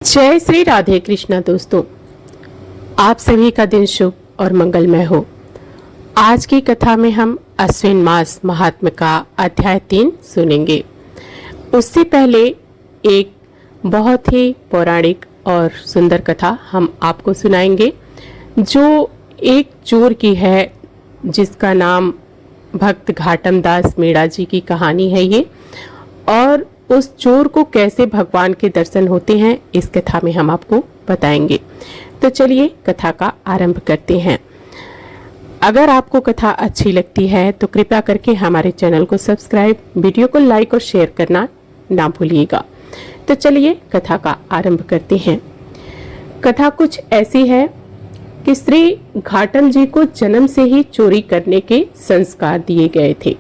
जय श्री राधे कृष्णा। दोस्तों, आप सभी का दिन शुभ और मंगलमय हो। आज की कथा में हम अश्विन मास महात्म्य का अध्याय 3 सुनेंगे। उससे पहले एक बहुत ही पौराणिक और सुंदर कथा हम आपको सुनाएंगे, जो एक चोर की है, जिसका नाम भक्त घाटम दास मीणा जी की कहानी है ये। और उस चोर को कैसे भगवान के दर्शन होते हैं, इस कथा में हम आपको बताएंगे। तो चलिए कथा का आरंभ करते हैं। अगर आपको कथा अच्छी लगती है तो कृपया करके हमारे चैनल को सब्सक्राइब, वीडियो को लाइक और शेयर करना ना भूलिएगा। तो चलिए कथा का आरंभ करते हैं। कथा कुछ ऐसी है कि श्री घाटम जी को जन्म से ही चोरी करने के संस्कार दिए गए थे।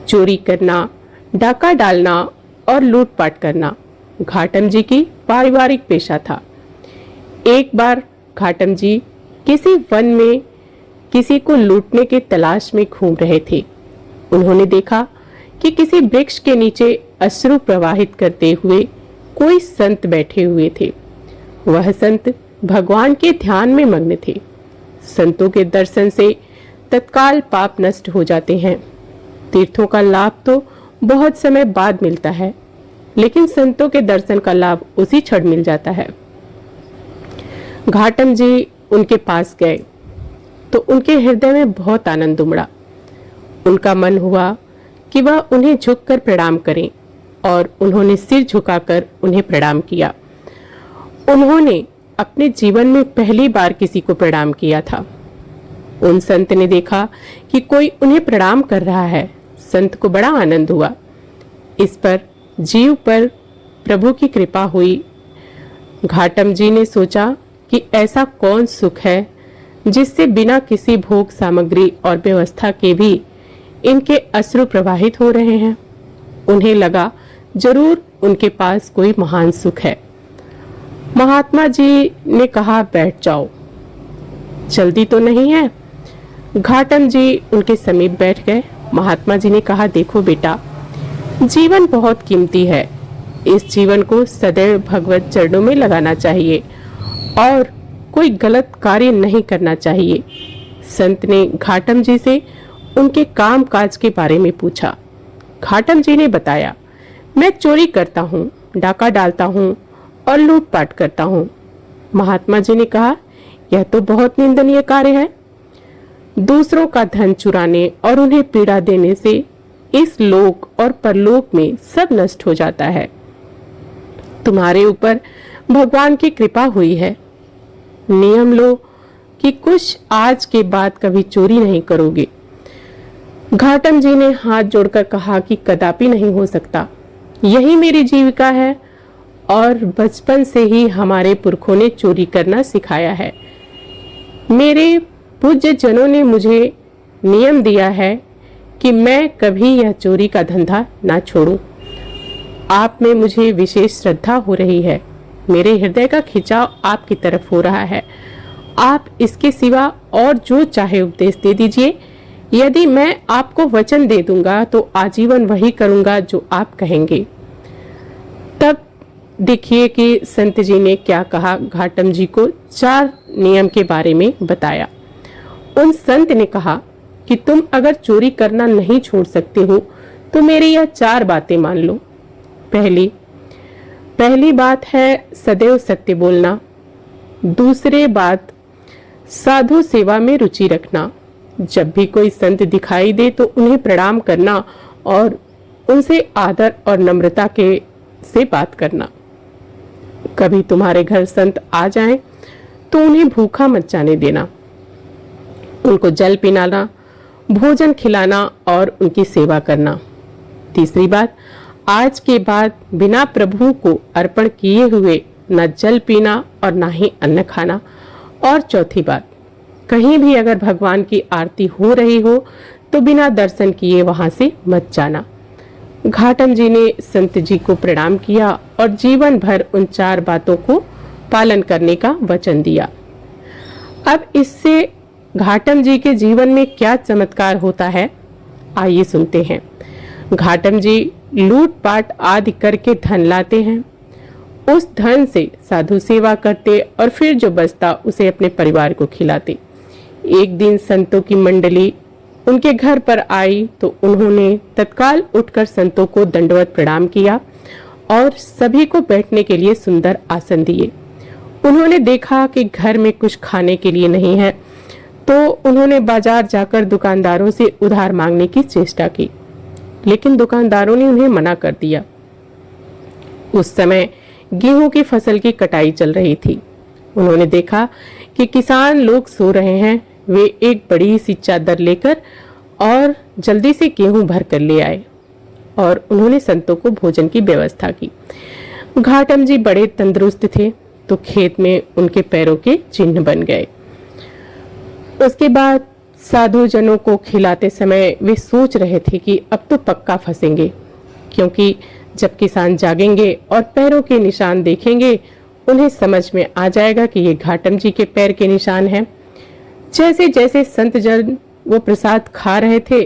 चोरी करना, डाका डालना और लूटपाट करना घाटम जी की पारिवारिक पेशा था। एक बार घाटम जी किसी वन में किसी को लूटने के तलाश में घूम रहे थे। उन्होंने देखा कि किसी वृक्ष के नीचे अश्रु प्रवाहित करते हुए कोई संत बैठे हुए थे। वह संत भगवान के ध्यान में मग्न थे। संतों के दर्शन से तत्काल पाप नष्ट हो जाते हैं। तीर्थों का लाभ तो बहुत समय बाद मिलता है, लेकिन संतों के दर्शन का लाभ उसी क्षण मिल जाता है। घाटम जी उनके पास गए तो उनके हृदय में बहुत आनंद उमड़ा। उनका मन हुआ कि वह उन्हें झुककर प्रणाम करें, और उन्होंने सिर झुकाकर उन्हें प्रणाम किया। उन्होंने अपने जीवन में पहली बार किसी को प्रणाम किया था। उन संत ने देखा कि कोई उन्हें प्रणाम कर रहा है। संत को बड़ा आनंद हुआ। इस पर जीव पर प्रभु की कृपा हुई। घाटम जी ने सोचा कि ऐसा कौन सुख है जिससे बिना किसी भोग सामग्री और व्यवस्था के भी इनके अश्रु प्रवाहित हो रहे हैं। उन्हें लगा जरूर उनके पास कोई महान सुख है। महात्मा जी ने कहा, बैठ जाओ, जल्दी तो नहीं है। घाटम जी उनके समीप बैठ गए। महात्मा जी ने कहा, देखो बेटा, जीवन बहुत कीमती है। इस जीवन को सदैव भगवत चरणों में लगाना चाहिए और कोई गलत कार्य नहीं करना चाहिए। संत ने घाटम जी से उनके काम काज के बारे में पूछा। घाटम जी ने बताया, मैं चोरी करता हूँ, डाका डालता हूँ और लूटपाट करता हूँ। महात्मा जी ने कहा, यह तो बहुत निंदनीय कार्य है। दूसरों का धन चुराने और उन्हें पीड़ा देने से इस लोक और परलोक में सब नष्ट हो जाता है। तुम्हारे ऊपर भगवान की कृपा हुई है। नियम लो कि कुछ आज के बाद कभी चोरी नहीं करोगे। घाटम जी ने हाथ जोड़कर कहा कि कदापि नहीं हो सकता। यही मेरी जीविका है और बचपन से ही हमारे पुरखों ने चोरी करना सिखाया है। मेरे पूज्य जनों ने मुझे नियम दिया है कि मैं कभी यह चोरी का धंधा ना छोड़ूं। आप में मुझे विशेष श्रद्धा हो रही है। मेरे हृदय का खिंचाव आपकी तरफ हो रहा है। आप इसके सिवा और जो चाहे उपदेश दे दीजिए। यदि मैं आपको वचन दे दूंगा तो आजीवन वही करूंगा जो आप कहेंगे। तब देखिए कि संत जी ने क्या कहा। घाटम जी को 4 नियम के बारे में बताया। उन संत ने कहा कि तुम अगर चोरी करना नहीं छोड़ सकते हो तो मेरी यह 4 बातें मान लो। पहली बात है सदैव सत्य बोलना। दूसरी बात, साधु सेवा में रुचि रखना। जब भी कोई संत दिखाई दे तो उन्हें प्रणाम करना और उनसे आदर और नम्रता के से बात करना। कभी तुम्हारे घर संत आ जाएं तो उन्हें भूखा मत जाने देना। उनको जल पिलाना, भोजन खिलाना और उनकी सेवा करना। तीसरी बात, आज के बाद बिना प्रभु को अर्पण किए हुए न जल पीना और न ही अन्न खाना। और चौथी बात, कहीं भी अगर भगवान की आरती हो रही हो तो बिना दर्शन किए वहां से मत जाना। घाटम जी ने संत जी को प्रणाम किया और जीवन भर उन 4 बातों को पालन करने का वचन दिया। अब इससे घाटम जी के जीवन में क्या चमत्कार होता है, आइए सुनते हैं। घाटम जी लूटपाट आदि करके धन लाते हैं उस धन से साधु सेवा करते और फिर जो बचता उसे अपने परिवार को खिलाते। एक दिन संतों की मंडली उनके घर पर आई तो उन्होंने तत्काल उठकर संतों को दंडवत प्रणाम किया और सभी को बैठने के लिए सुंदर आसन दिए। उन्होंने देखा कि घर में कुछ खाने के लिए नहीं है तो उन्होंने बाजार जाकर दुकानदारों से उधार मांगने की चेष्टा की, लेकिन दुकानदारों ने उन्हें मना कर दिया। उस समय गेहूं की फसल की कटाई चल रही थी। उन्होंने देखा कि किसान लोग सो रहे हैं। वे एक बड़ी सी चादर लेकर और जल्दी से गेहूं भर कर ले आए और उन्होंने संतों को भोजन की व्यवस्था की। घाटम जी बड़े तंदुरुस्त थे तो खेत में उनके पैरों के चिन्ह बन गए। उसके बाद साधु जनों को खिलाते समय वे सोच रहे थे कि अब तो पक्का फंसेंगे, क्योंकि जब किसान जागेंगे और पैरों के निशान देखेंगे उन्हें समझ में आ जाएगा कि ये घाटम जी के पैर के निशान हैं। जैसे जैसे संत जन वो प्रसाद खा रहे थे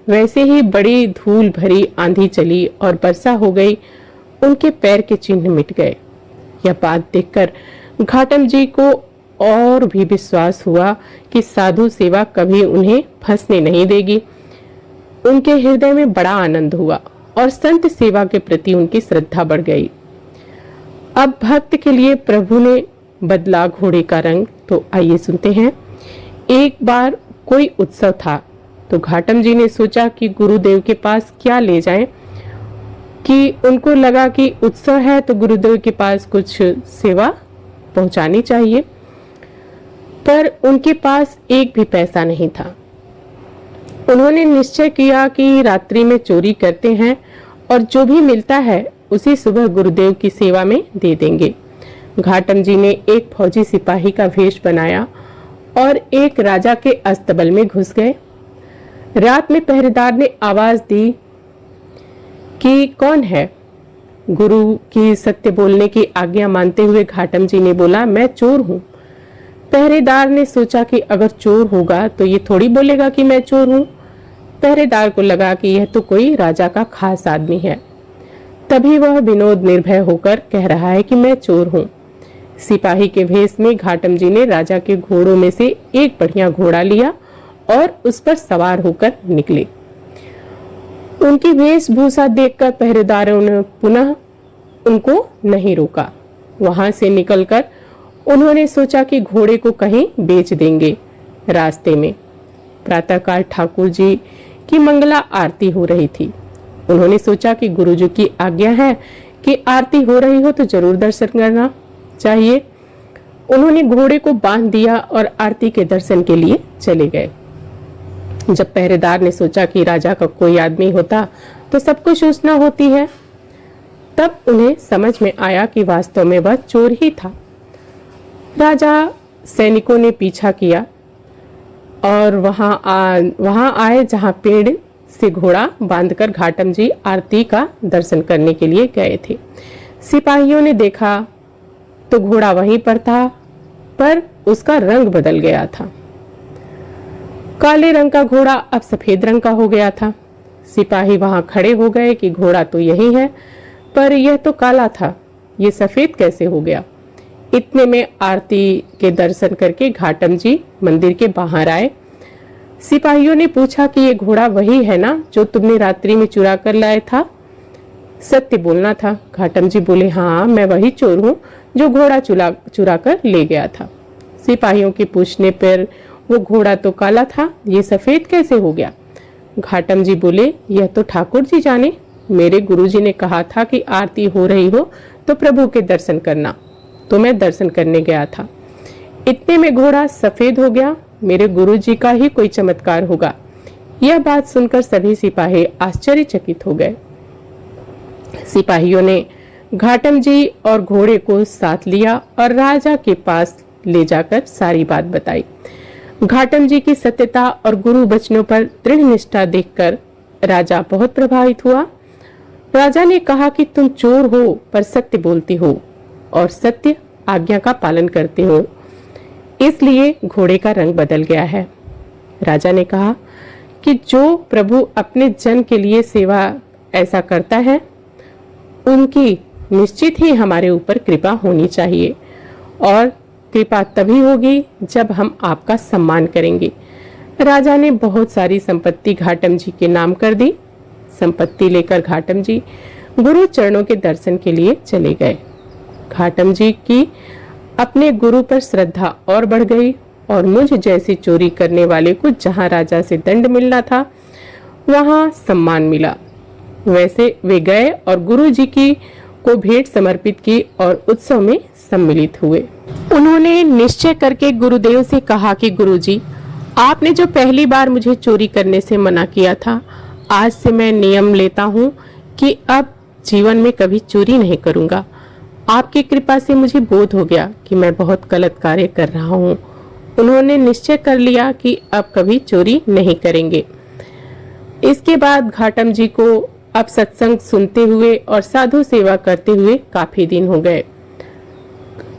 वैसे ही बड़ी धूल भरी आंधी चली और वर्षा हो गई। उनके पैर के चिन्ह मिट गए। यह बात देखकर घाटम जी को और भी विश्वास हुआ कि साधु सेवा कभी उन्हें फंसने नहीं देगी। उनके हृदय में बड़ा आनंद हुआ और संत सेवा के प्रति उनकी श्रद्धा बढ़ गई। अब भक्त के लिए प्रभु ने बदला घोड़े का रंग। तो आइए सुनते हैं। एक बार कोई उत्सव था तो घाटम जी ने सोचा कि गुरुदेव के पास क्या ले जाएं, कि उनको लगा कि उत्सव है तो गुरुदेव के पास कुछ सेवा पहुंचानी चाहिए, पर उनके पास एक भी पैसा नहीं था। उन्होंने निश्चय किया कि रात्रि में चोरी करते हैं और जो भी मिलता है उसे सुबह गुरुदेव की सेवा में दे देंगे। घाटम जी ने एक फौजी सिपाही का वेश बनाया और एक राजा के अस्तबल में घुस गए। रात में पहरेदार ने आवाज दी कि कौन है। गुरु की सत्य बोलने की आज्ञा मानते हुए घाटम जी ने बोला, मैं चोर हूं। पहरेदार ने सोचा कि अगर चोर होगा तो ये थोड़ी बोलेगा कि मैं चोर हूं। पहरेदार को लगा कि यह तो कोई राजा का खास आदमी है, तभी वह विनोद निर्भय होकर कह रहा है कि मैं चोर हूं। सिपाही के भेष में घाटम जी ने राजा के घोड़ों में से एक बढ़िया घोड़ा लिया और उस पर सवार होकर निकले। उनकी वेशभूषा देखकर पहरेदारों ने पुनः उनको नहीं रोका। वहां से निकलकर उन्होंने सोचा कि घोड़े को कहीं बेच देंगे। रास्ते में प्रातःकाल ठाकुर जी की मंगला आरती हो रही थी। उन्होंने सोचा कि गुरुजी की आज्ञा है कि आरती हो रही हो तो जरूर दर्शन करना चाहिए। उन्होंने घोड़े को बांध दिया और आरती के दर्शन के लिए चले गए। जब पहरेदार ने सोचा कि राजा का कोई आदमी होता तो सबको सूचना होती है, तब उन्हें समझ में आया कि वास्तव में वह चोर ही था। राजा सैनिकों ने पीछा किया और वहां आए जहां पेड़ से घोड़ा बांधकर घाटम जी आरती का दर्शन करने के लिए गए थे। सिपाहियों ने देखा तो घोड़ा वहीं पर था, पर उसका रंग बदल गया था। काले रंग का घोड़ा अब सफेद रंग का हो गया था। सिपाही वहां खड़े हो गए कि घोड़ा तो यही है, पर यह तो काला था, ये सफेद कैसे हो गया। इतने में आरती के दर्शन करके घाटम जी मंदिर के बाहर आए। सिपाहियों ने पूछा कि ये घोड़ा वही है ना जो तुमने रात्रि में चुरा कर लाया था। सत्य बोलना था। घाटम जी बोले, हाँ मैं वही चोर हूँ जो घोड़ा चुरा कर ले गया था। सिपाहियों के पूछने पर वो घोड़ा तो काला था, ये सफेद कैसे हो गया। घाटम जी बोले, यह तो ठाकुर जी जाने, मेरे गुरुजी ने कहा था कि आरती हो रही हो तो प्रभु के दर्शन करना, तो मैं दर्शन करने गया था। इतने में घोड़ा सफेद हो गया, मेरे गुरुजी का ही कोई चमत्कार होगा। यह बात सुनकर सभी सिपाही आश्चर्यचकित हो गए। सिपाहियों ने घाटम जी और घोड़े को साथ लिया और राजा के पास ले जाकर सारी बात बताई। घाटम जी की सत्यता और गुरु वचनों पर दृढ़ निष्ठा देखकर राजा बहुत प्रभावित हुआ। राजा ने कहा कि तुम चोर हो पर सत्य बोलती हो और सत्य आज्ञा का पालन करते हो, इसलिए घोड़े का रंग बदल गया है। राजा ने कहा कि जो प्रभु अपने जन के लिए सेवा ऐसा करता है, उनकी निश्चित ही हमारे ऊपर कृपा होनी चाहिए, और कृपा तभी होगी जब हम आपका सम्मान करेंगे। राजा ने बहुत सारी संपत्ति घाटम जी के नाम कर दी। संपत्ति लेकर घाटम जी गुरु चरणों के दर्शन के लिए चले गए। घाटम जी की अपने गुरु पर श्रद्धा और बढ़ गई, और मुझ जैसी चोरी करने वाले को जहां राजा से दंड मिलना था वहां सम्मान मिला। वैसे वे गए और गुरु जी की को भेंट समर्पित की और उत्सव में सम्मिलित हुए। उन्होंने निश्चय करके गुरुदेव से कहा कि गुरुजी, आपने जो पहली बार मुझे चोरी करने से मना किया था, आज से मैं नियम लेता हूँ कि अब जीवन में कभी चोरी नहीं करूंगा। आपकी कृपा से मुझे बोध हो गया कि मैं बहुत गलत कार्य कर रहा हूँ। उन्होंने निश्चय कर लिया कि अब कभी चोरी नहीं करेंगे। इसके बाद घाटम जी को अब सत्संग सुनते हुए और साधु सेवा करते हुए काफी दिन हो गए।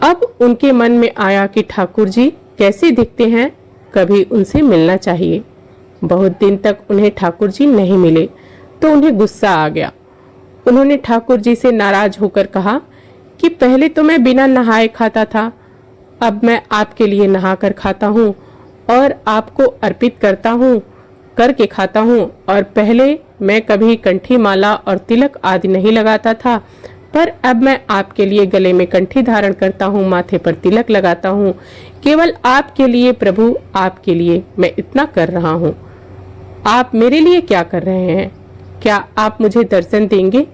अब उनके मन में आया कि ठाकुर जी कैसे दिखते हैं, कभी उनसे मिलना चाहिए। बहुत दिन तक उन्हें ठाकुर जी नहीं मिले तो उन्हें गुस्सा आ गया। उन्होंने ठाकुर जी से नाराज होकर कहा कि पहले तो मैं बिना नहाए खाता था, अब मैं आपके लिए नहाकर खाता हूँ और आपको अर्पित करके खाता हूँ। और पहले मैं कभी कंठी माला और तिलक आदि नहीं लगाता था, पर अब मैं आपके लिए गले में कंठी धारण करता हूँ, माथे पर तिलक लगाता हूँ, केवल आपके लिए प्रभु, आपके लिए मैं इतना कर रहा हूँ। आप मेरे लिए क्या कर रहे हैं? क्या आप मुझे दर्शन देंगे?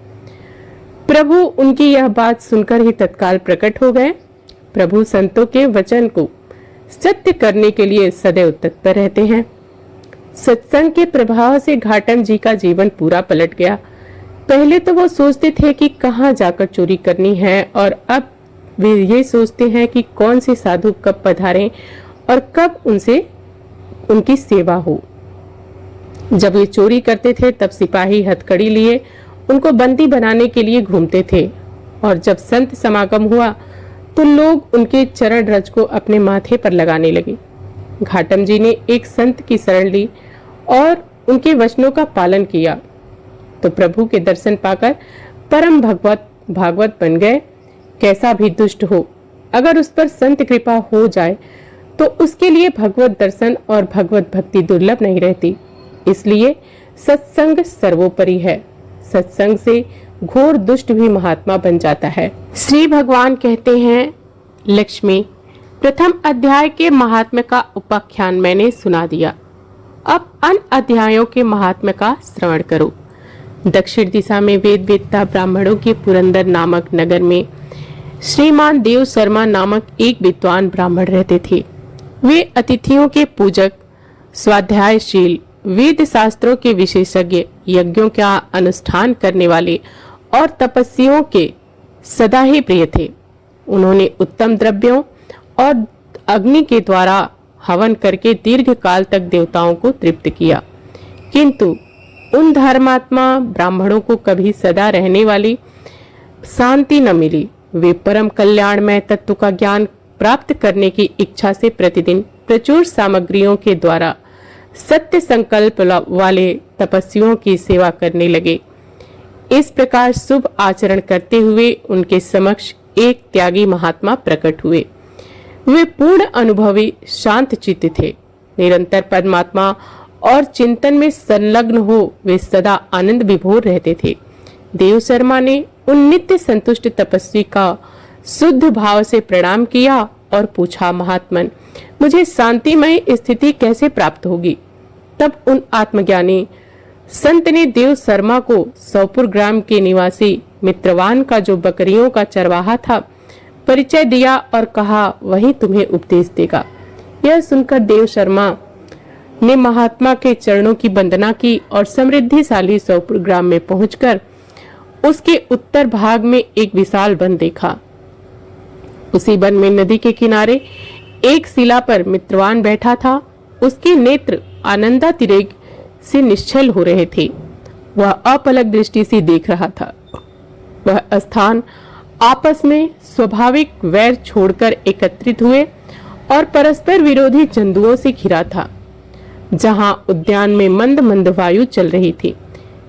प्रभु उनकी यह बात सुनकर ही तत्काल प्रकट हो गए। प्रभु संतों के वचन को सत्य करने के लिए सदैव तत्पर रहते हैं। सत्संग के प्रभाव से घाटम जी का जीवन पूरा पलट गया। पहले तो वो सोचते थे कि कहाँ जाकर चोरी करनी है, और अब वे ये सोचते हैं कि कौन से साधु कब पधारें और कब उनकी सेवा हो। जब वे चोरी करते थे तब सिपाही हथकड़ी लिए उनको बंदी बनाने के लिए घूमते थे, और जब संत समागम हुआ तो लोग उनके चरण रज को अपने माथे पर लगाने लगे। घाटम जी ने एक संत की शरण ली और उनके वचनों का पालन किया तो प्रभु के दर्शन पाकर परम भागवत बन गए। कैसा भी दुष्ट हो, अगर उस पर संत कृपा हो जाए तो उसके लिए भगवत दर्शन और भगवत भक्ति दुर्लभ नहीं रहती। इसलिए सत्संग सर्वोपरि है। सत्संग से घोर दुष्ट भी महात्मा बन जाता है। श्री भगवान कहते हैं, लक्ष्मी, प्रथम अध्याय के महात्म्य का उपाख्यान मैंने सुना दिया, अब अन्य अध्यायों के महात्म्य का श्रवण करो। दक्षिण दिशा में वेद वेदता ब्राह्मणों के पुरंदर नामक नगर में श्रीमान देव शर्मा नामक एक विद्वान ब्राह्मण रहते थे। वे अतिथियों के पूजक, स्वाध्यायशील, वेद शास्त्रों के विशेषज्ञ, यज्ञों का अनुष्ठान करने वाले और तपस्वियों के सदा ही प्रिय थे। उन्होंने उत्तम द्रव्यों और अग्नि के द्वारा हवन करके दीर्घ काल तक देवताओं को तृप्त किया, किंतु उन धर्मात्मा ब्राह्मणों को कभी सदा रहने वाली शांति न मिली। वे परम कल्याणमय तत्व का ज्ञान प्राप्त करने की इच्छा से प्रतिदिन प्रचुर सामग्रियों के द्वारा सत्य संकल्प वाले तपस्वियों की सेवा करने लगे। इस प्रकार शुभ आचरण करते हुए उनके समक्ष एक त्यागी महात्मा प्रकट हुए। वे पूर्ण अनुभवी शांत चित्त थे। निरंतर परमात्मा और चिंतन में संलग्न हो वे सदा आनंद विभोर रहते थे। देव शर्मा ने उन नित्य संतुष्ट तपस्वी का शुद्ध भाव से प्रणाम किया और पूछा, महात्मन, मुझे शांतिमय स्थिति कैसे प्राप्त होगी? तब उन आत्मज्ञानी संत ने देव शर्मा को सौपुर ग्राम के निवासी मित्रवान का जो बकरियों का चरवाहा था परिचय दिया और कहा, वही तुम्हें उपदेश देगा। यह सुनकर देव शर्मा ने महात्मा के चरणों की वंदना की और समृद्धिशाली सौपुर ग्राम में पहुंचकर उसके उत्तर भाग में एक विशाल वन देखा। उसी वन में नदी के किनारे एक शिला पर मित्रवान बैठा था। उसके नेत्र आनंदातिरेक से निश्चल हो रहे थे। वह अपलक दृष्टि से देख रहा था। वह स्थान आपस में स्वाभाविक वैर छोड़कर एकत्रित हुए और परस्पर विरोधी जंतुओं से घिरा था। जहां उद्यान में मंद मंद वायु चल रही थी,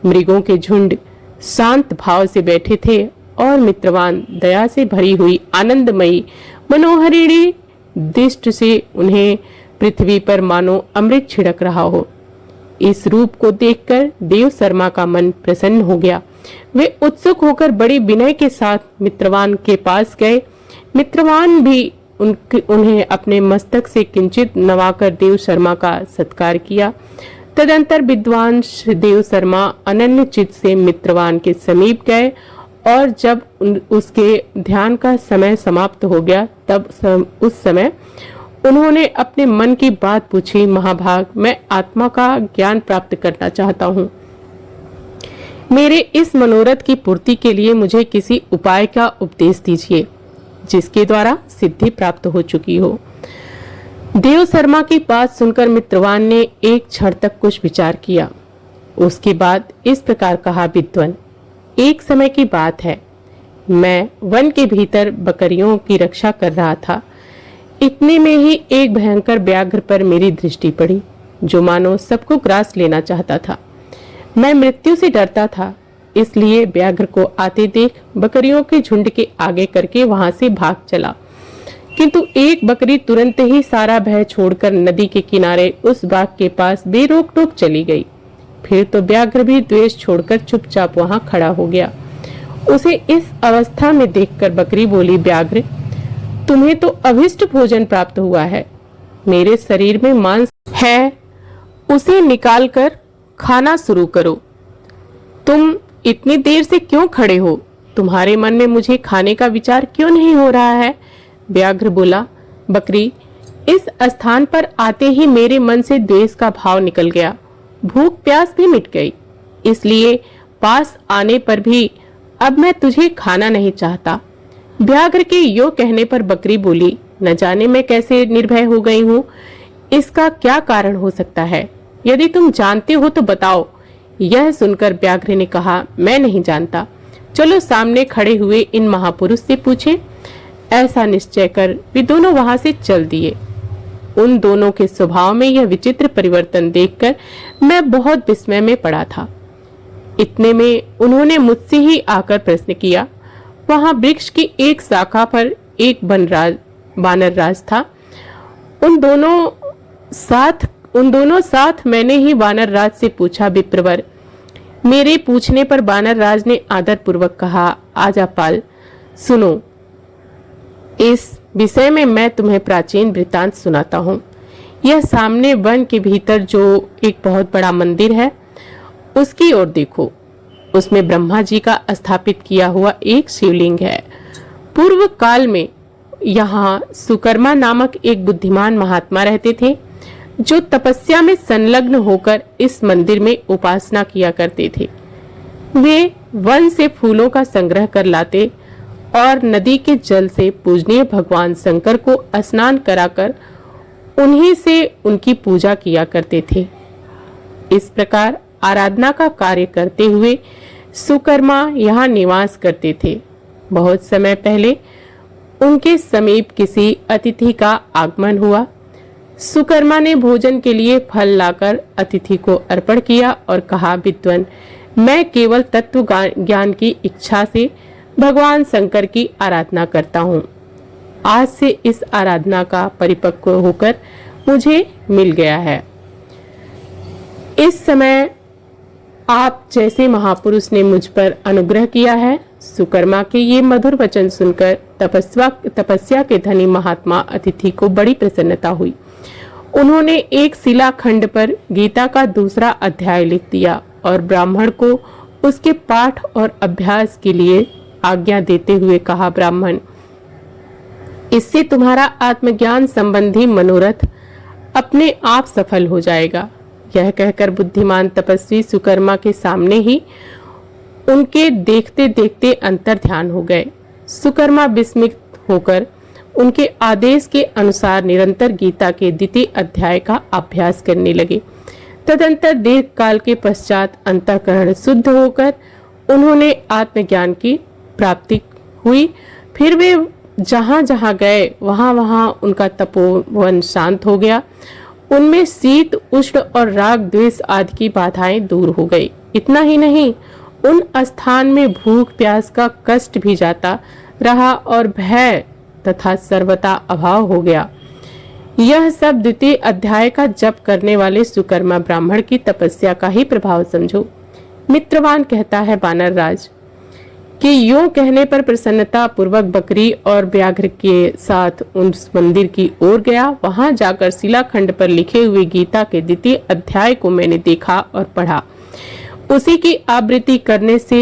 मृगों के झुंड शांत भाव से बैठे थे और मित्रवान दया से भरी हुई आनंदमयी मनोहरिणी दृष्टि से उन्हें पृथ्वी पर मानो अमृत छिड़क रहा हो। इस रूप को देखकर देव शर्मा का मन प्रसन्न हो गया। वे उत्सुक होकर बड़ी विनय के साथ मित्रवान के पास गए। मित्रवान भी उन्हें अपने मस्तक से किंचित नवाकर देव शर्मा का सत्कार किया। तदंतर विद्वान देव शर्मा अनन्य चित्त से मित्रवान के समीप गए और जब उसके ध्यान का समय समाप्त हो गया तब उस समय उन्होंने अपने मन की बात पूछी। महाभाग, मैं आत्मा का ज्ञान प्राप्त करना चाहता हूँ। मेरे इस मनोरथ की पूर्ति के लिए मुझे किसी उपाय का उपदेश दीजिए जिसके द्वारा सिद्धि प्राप्त हो चुकी हो। देव शर्मा की बात सुनकर मित्रवान ने एक क्षण तक कुछ विचार किया। उसके बाद इस प्रकार कहा, विद्वान, एक समय की बात है, मैं वन के भीतर बकरियों की रक्षा कर रहा था। इतने में ही एक भयंकर व्याघ्र पर मेरी दृष्टि पड़ी जो मानो सबको ग्रास लेना चाहता था। मैं मृत्यु से डरता था, इसलिए व्याघ्र को आते देख बकरियों के झुंड के आगे करके वहां से भाग चला। किंतु एक बकरी तुरंत ही सारा भय छोड़कर नदी के किनारे उस बाघ के पास बेरोक टोक चली गई। फिर तो व्याघ्र भी द्वेष छोड़कर चुपचाप वहां खड़ा हो गया। उसे इस अवस्था में देखकर बकरी बोली, व्याघ्र, तुम्हें तो अभिष्ट भोजन प्राप्त हुआ है। मेरे शरीर में मांस है, उसे निकालकर खाना शुरू करो। तुम इतनी देर से क्यों खड़े हो? तुम्हारे मन में मुझे खाने का विचार क्यों नहीं हो रहा है? व्याघ्र बोला, बकरी, इस स्थान पर आते ही मेरे मन से द्वेष का भाव निकल गया, भूख प्यास भी मिट गई, इसलिए पास आने पर भी अब मैं तुझे खाना नहीं चाहता। व्याघ्र के यो कहने पर बकरी बोली, न जाने मैं कैसे निर्भय हो गई हूँ, इसका क्या कारण हो सकता है? यदि तुम जानते हो तो बताओ। यह सुनकर व्याघ्र ने कहा, मैं नहीं जानता, चलो सामने खड़े हुए इन महापुरुष से पूछें। ऐसा निश्चय कर वे दोनों वहां से चल दिए। उन दोनों के स्वभाव में यह विचित्र परिवर्तन देखकर मैं बहुत विस्मय में पड़ा था। इतने में उन्होंने मुझसे ही आकर प्रश्न किया। वहां वृक्ष की एक शाखा पर एक वानर राज था। उन दोनों साथ मैंने ही वानर राज से पूछा, विप्रवर। मेरे पूछने पर वानर राज ने आदर पूर्वक कहा, आजा पाल, सुनो, इस विषय में मैं तुम्हें प्राचीन वृत्तांत सुनाता हूँ। यह सामने वन के भीतर जो एक बहुत बड़ा मंदिर है, उसकी ओर देखो। उसमें ब्रह्मा जी का स्थापित किया हुआ एक शिवलिंग है। पूर्व काल में यहाँ सुकर्मा नामक एक बुद्धिमान महात्मा रहते थे जो तपस्या में संलग्न होकर इस मंदिर में उपासना किया करते थे। वे वन से फूलों का संग्रह कर लाते और नदी के जल से पूजनीय भगवान शंकर को स्नान कराकर उन्हीं से उनकी पूजा किया करते थे। इस प्रकार आराधना का कार्य करते हुए सुकर्मा यहाँ निवास करते थे। बहुत समय पहले उनके समीप किसी अतिथि का आगमन हुआ। सुकर्मा ने भोजन के लिए फल लाकर अतिथि को अर्पण किया और कहा, विद्वान, मैं केवल तत्व ज्ञान की इच्छा से भगवान शंकर की आराधना करता हूँ। आज से इस आराधना का परिपक्व होकर मुझे मिल गया है। इस समय आप जैसे महापुरुष ने मुझ पर अनुग्रह किया है। सुकर्मा के ये मधुर वचन सुनकर तपस्या के धनी महात्मा अतिथि को बड़ी प्रसन्नता हुई। उन्होंने एक शिलाखंड पर गीता का दूसरा अध्याय लिख दिया और ब्राह्मण को उसके पाठ और अभ्यास के लिए आज्ञा देते हुए कहा, ब्राह्मण, इससे तुम्हारा आत्मज्ञान संबंधी मनोरथ अपने आप सफल हो जाएगा। यह कहकर बुद्धिमान तपस्वी सुकर्मा के सामने ही उनके देखते देखते अंतर ध्यान हो गए। सुकर्मा विस्मित होकर उनके आदेश के अनुसार निरंतर गीता के द्वितीय अध्याय का अभ्यास करने लगे। तदंतर दीर्घ काल के पश्चात अंतःकरण शुद्ध होकर उन्होंने आत्मज्ञान की प्राप्ति हुई। फिर वे जहां जहां गए वहां वहां उनका तपोवन शांत हो गया। उनमें शीत उष्ण और राग द्वेष आदि की बाधाएं दूर हो गई। इतना ही नहीं, उन स्थान में भूख प्यास का कष्ट भी जाता रहा और भय तथा सर्वथा अभाव हो गया। यह सब द्वितीय अध्याय का जप करने वाले सुकर्मा ब्राह्मण की तपस्या का ही प्रभाव समझो। मित्रवान कहता है बानर राज कि यूं कहने पर प्रसन्नता पूर्वक बकरी और व्याघ्र के साथ उस मंदिर की ओर गया। वहां जाकर शिलाखंड पर लिखे हुए गीता के द्वितीय अध्याय को मैंने देखा और पढ़ा। उसी की आवृत्ति करने से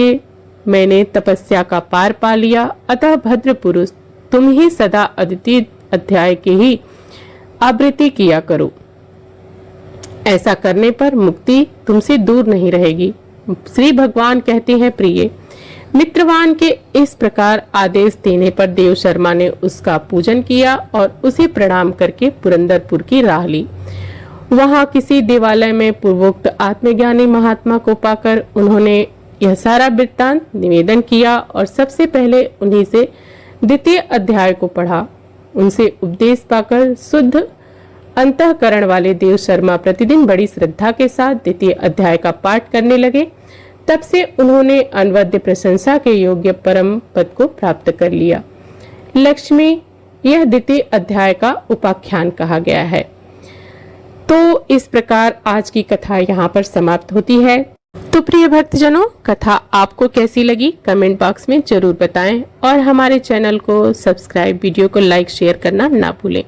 मैंने तपस्या का पार पा लिया। अतः भद्र पुरुष, तुम ही सदा द्वितीय अध्याय की ही आवृत्ति किया करो। ऐसा करने पर मुक्ति तुमसे दूर नहीं रहेगी। श्री भगवान कहते हैं, प्रिय मित्रवान के इस प्रकार आदेश देने पर देव शर्मा ने उसका पूजन किया और उसे प्रणाम करके पुरंदरपुर की राह ली। वहां किसी देवालय में पूर्वोक्त आत्मज्ञानी महात्मा को पाकर उन्होंने यह सारा वृत्तांत निवेदन किया और सबसे पहले उन्हीं से द्वितीय अध्याय को पढ़ा। उनसे उपदेश पाकर शुद्ध अंतःकरण वाले देव शर्मा प्रतिदिन बड़ी श्रद्धा के साथ द्वितीय अध्याय का पाठ करने लगे। तब से उन्होंने अनवद्य प्रशंसा के योग्य परम पद को प्राप्त कर लिया। लक्ष्मी यह द्वितीय अध्याय का उपाख्यान कहा गया है। तो इस प्रकार आज की कथा यहाँ पर समाप्त होती है। तो प्रिय भक्तजनों, कथा आपको कैसी लगी कमेंट बॉक्स में जरूर बताएं और हमारे चैनल को सब्सक्राइब, वीडियो को लाइक शेयर करना ना भूलें।